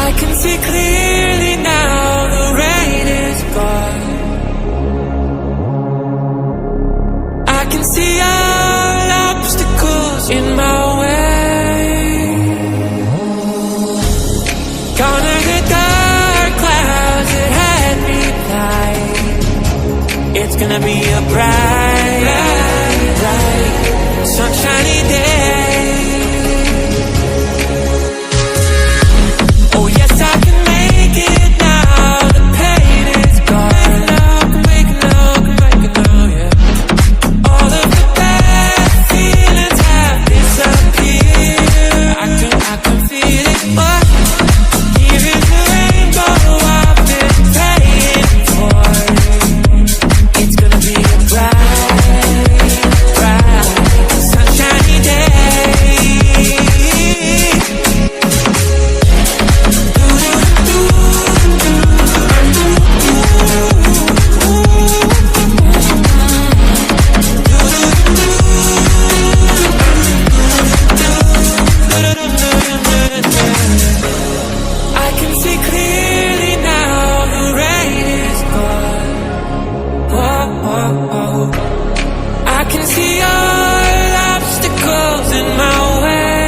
I can see clearly now, the rain is gone. I can see all obstacles in my way. Gonna the dark clouds that had me blind. It's gonna be a bright, sunshiny day. Oh yes, I can make it now. The pain is gone. Make it now, yeah. All of the bad feelings have disappeared. I can feel it, but here is the rainbow I've been praying for. It's gonna be a bright, sunshiny day. I can see clearly now, the rain is gone. Oh, oh, oh. I can see all obstacles in my way,